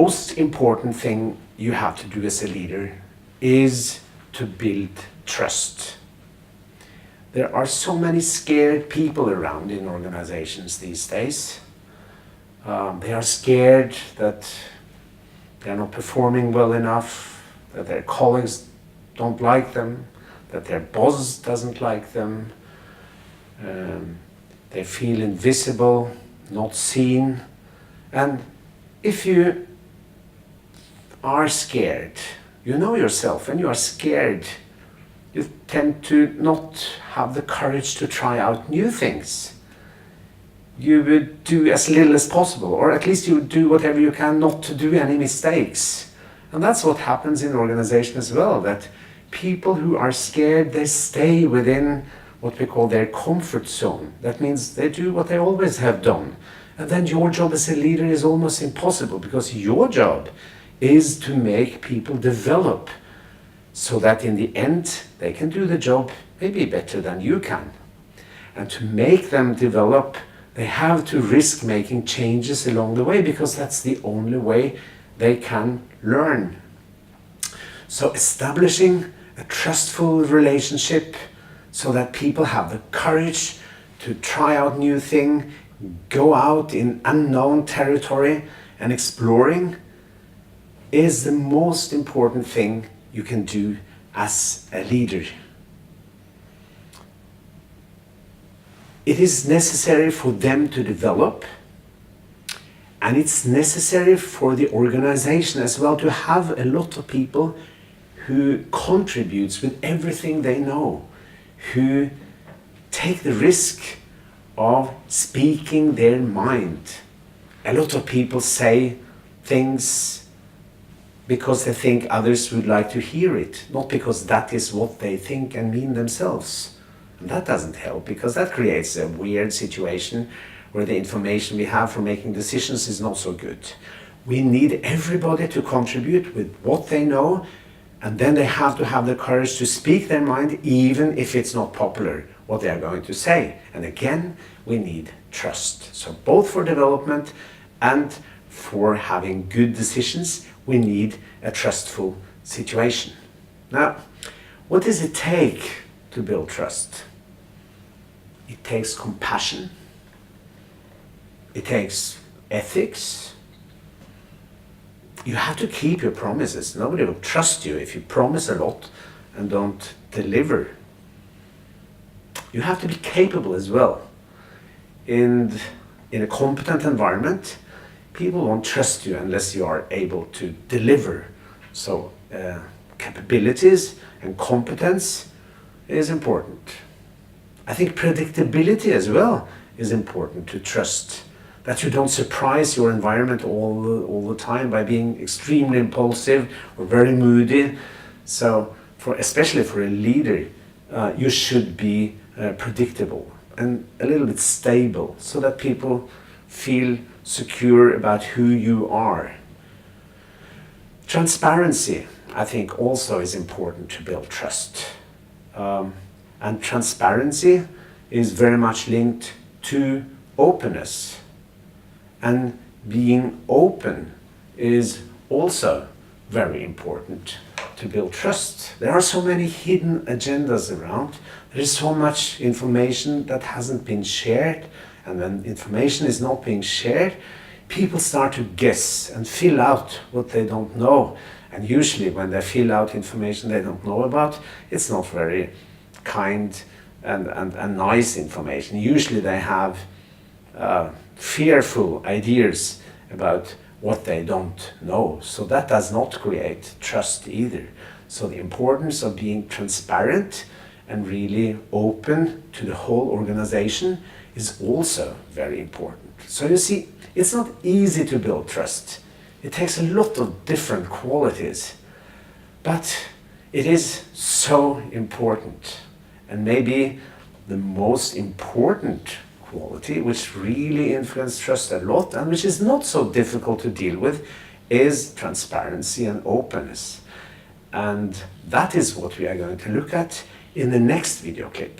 most important thing you have to do as a leader is to build trust. There are so many scared people around in organizations these days. They are scared that they're not performing well enough, that their colleagues don't like them, that their boss doesn't like them. They feel invisible, not seen. And if you are scared, you know yourself, when you are scared, you tend to not have the courage to try out new things. You would do as little as possible, or at least you would do whatever you can not to do any mistakes. And that's what happens in organization as well, that people who are scared, they stay within what we call their comfort zone. That means they do what they always have done. And then your job as a leader is almost impossible, because your job is to make people develop so that in the end they can do the job maybe better than you can. And to make them develop, they have to risk making changes along the way, because that's the only way they can learn. So establishing a trustful relationship so that people have the courage to try out new things, go out in unknown territory and exploring, is the most important thing you can do as a leader. It is necessary for them to develop, and it's necessary for the organization as well to have a lot of people who contributes with everything they know, who take the risk of speaking their mind. A lot of people say things because they think others would like to hear it, not because that is what they think and mean themselves. And that doesn't help, because that creates a weird situation where the information we have for making decisions is not so good. We need everybody to contribute with what they know, and then they have to have the courage to speak their mind, even if it's not popular what they are going to say. And again, we need trust. So both for development and for having good decisions, we need a trustful situation. Now, what does it take to build trust? It takes compassion. It takes ethics. You have to keep your promises. Nobody will trust you if you promise a lot and don't deliver. You have to be capable as well. In a competent environment, people won't trust you unless you are able to deliver. So capabilities and competence is important. I think predictability as well is important to trust. That you don't surprise your environment all the time by being extremely impulsive or very moody. So especially for a leader, you should be predictable and a little bit stable, so that people feel secure about who you are. Transparency, I think, also is important to build trust. And transparency is very much linked to openness. And being open is also very important to build trust. There are so many hidden agendas around. There is so much information that hasn't been shared. And when information is not being shared, people start to guess and fill out what they don't know. And usually when they fill out information they don't know about, it's not very kind and nice information. Usually they have fearful ideas about what they don't know. So that does not create trust either. So the importance of being transparent and really open to the whole organization is also very important. So you see, it's not easy to build trust. It takes a lot of different qualities, but it is so important. And maybe the most important quality, which really influences trust a lot and which is not so difficult to deal with, is transparency and openness. And that is what we are going to look at in the next video clip.